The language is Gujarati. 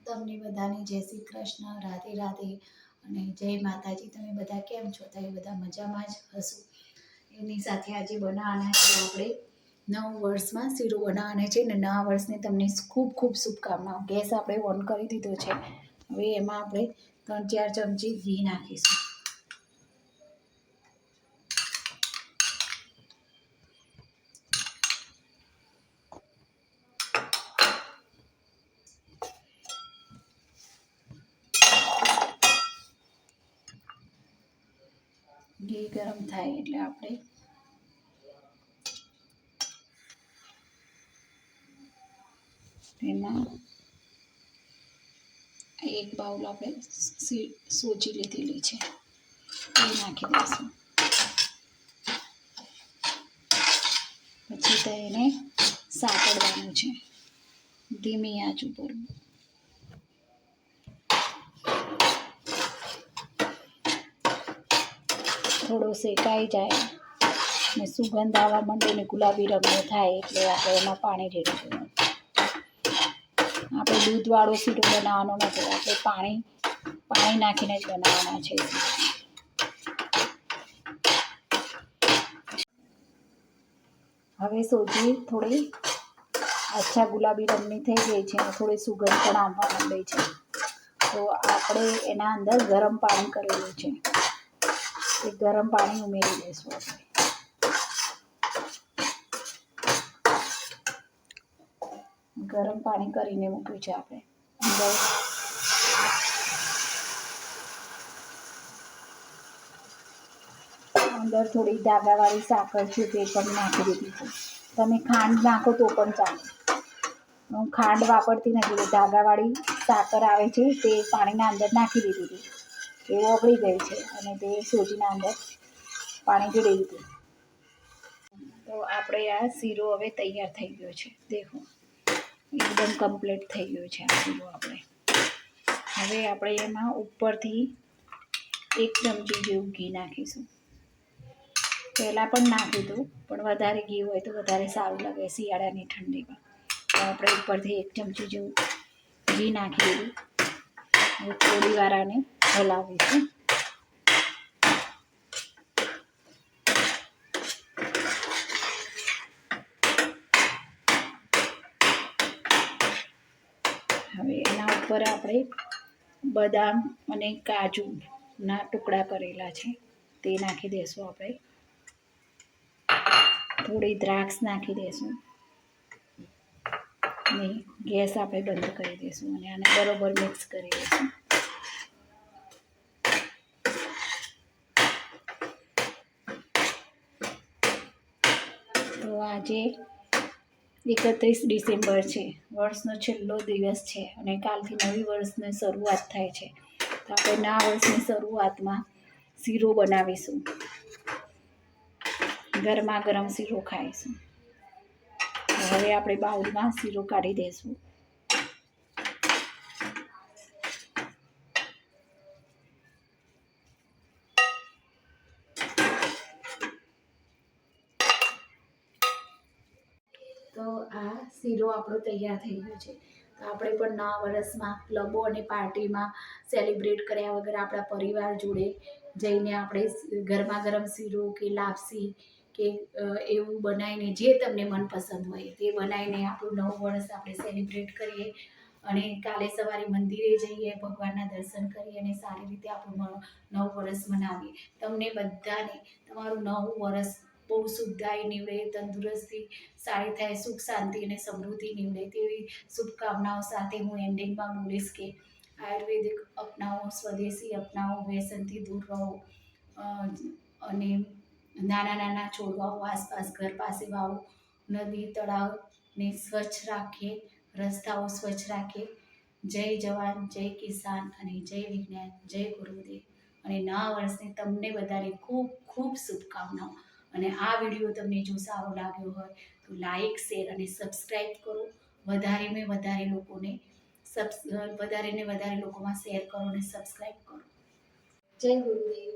તમને બધાને જય શ્રી કૃષ્ણ, રાધે રાધે અને જય માતાજી. તમે બધા કેમ છો? તમે બધા મજામાં જ હશો. એની સાથે આજે બનાવવાના છે આપણે નવ વર્ષમાં શીરો બનાવવાના છે ને નવા વર્ષની તમને ખૂબ ખૂબ શુભકામનાઓ. ગેસ આપણે ઓન કરી દીધો છે. હવે એમાં આપણે 3-4 ચમચી ઘી નાખીશું. ઘી ગરમ થાય એટલે આપણે એમાં એક બાઉલ આપણે સોજી લીધેલી છે એ નાખી દઈશું. પછી તો એને સાંકળવાનું છે ધીમી આંચ ઉપર. થોડો શેકાઈ જાય ને સુગંધ આવવા માંડે ને ગુલાબી રંગનો થાય એટલે આપણે એમાં પાણી રેડી દેવાનું. આપણે દૂધવાળો શીરો બનાવવાનો નથી, આપણે પાણી નાખીને જ બનાવવાના છે. હવે સોજી થોડી આછા ગુલાબી રંગની થઈ ગઈ છે અને થોડી સુગંધ પણ આવવા માંડી છે. તો આપણે એના અંદર ગરમ પાણી કરેલું છે એ ગરમ પાણી ઉમેરી દઈશું. આપણે ગરમ પાણી કરીને મૂક્યું છે. આપણે અંદર થોડી ધાગાવાળી સાકર છે તે પણ નાખી દીધી છે. તમે ખાંડ નાખો તો પણ ચાલે. હું ખાંડ વાપરતી નથી, એટલે ધાગાવાળી સાકર આવે છે તે પાણીના અંદર નાખી દીધી હતી. એ ઓગળી ગઈ છે અને તે સોજીના અંદર પાણી રેડી દીધું. તો આપણે આ શીરો હવે તૈયાર થઈ ગયો છે. દેખો એકદમ કમ્પ્લીટ થઈ ગયો છે આ શીરો. હવે આપણે એમાં ઉપરથી 1 ચમચી જેવું ઘી નાખીશું. પહેલાં પણ નાખ્યું હતું, પણ વધારે ઘી હોય તો વધારે સારું લાગે શિયાળાની ઠંડીમાં. તો આપણે ઉપરથી 1 ચમચી જેવું ઘી નાખી દીધું. હવે થોડી વાર આને હલાવીશું. હવે એના ઉપર આપણે બદામ અને કાજુના ટુકડા કરેલા છે તે નાખી દઈશું. આપણે થોડી દ્રાક્ષ નાખી દઈશું અને ગેસ આપણે બંધ કરી દઈશું અને આને બરોબર મિક્સ કરી દઈશું. તો આજે 31 ડિસેમ્બર છે, વર્ષનો છેલ્લો દિવસ છે અને કાલથી નવી વર્ષની શરૂઆત થાય છે. તો આપણે નવા વર્ષની શરૂઆતમાં શીરો બનાવીશું. ગરમા ગરમ શીરો ખાઈશું. હવે આપણે બાઉલમાં શીરો કાઢી દઈશું. તો આ શીરો આપણો તૈયાર થઈ ગયો છે. તો આપણે પણ નવા વર્ષમાં ક્લબો અને પાર્ટીમાં સેલિબ્રેટ કર્યા વગર આપણા પરિવાર જોડે જઈને આપણે ગરમા ગરમ શીરો કે લાપસી કે એવું બનાવીને જે તમને મનપસંદ હોય તે બનાવીને આપણું નવું વર્ષ આપણે સેલિબ્રેટ કરીએ અને કાલે સવારે મંદિરે જઈએ, ભગવાનના દર્શન કરીએ અને સારી રીતે આપણું નવું વર્ષ મનાવીએ. તમને બધાને તમારું નવું વર્ષ બહુ શુભદાયી નીવડે, તંદુરસ્તી સારી થાય, સુખ શાંતિ અને સમૃદ્ધિ નીવડે તેવી શુભકામનાઓ સાથે હું એન્ડિંગમાં બોલીશ કે આયુર્વેદિક અપનાવો, સ્વદેશી અપનાવો, વ્યસનથી દૂર રહો અને નાના નાના છોડવાઓ આસપાસ ઘર પાસે વાવો. નદી તળાવને સ્વચ્છ રાખીએ, રસ્તાઓ સ્વચ્છ રાખીએ. જય જવાન, જય કિસાન અને જય વિજ્ઞાન, જય ગુરુદેવ. અને નવા વર્ષની તમને બધાને ખૂબ ખૂબ શુભકામનાઓ. અને આ વિડીયો તમને જો સારો લાગ્યો હોય તો લાઈક, શેર અને સબસ્ક્રાઈબ કરો. વધારે લોકોમાં શેર કરો અને સબસ્ક્રાઈબ કરો. જય ગુરુદેવ.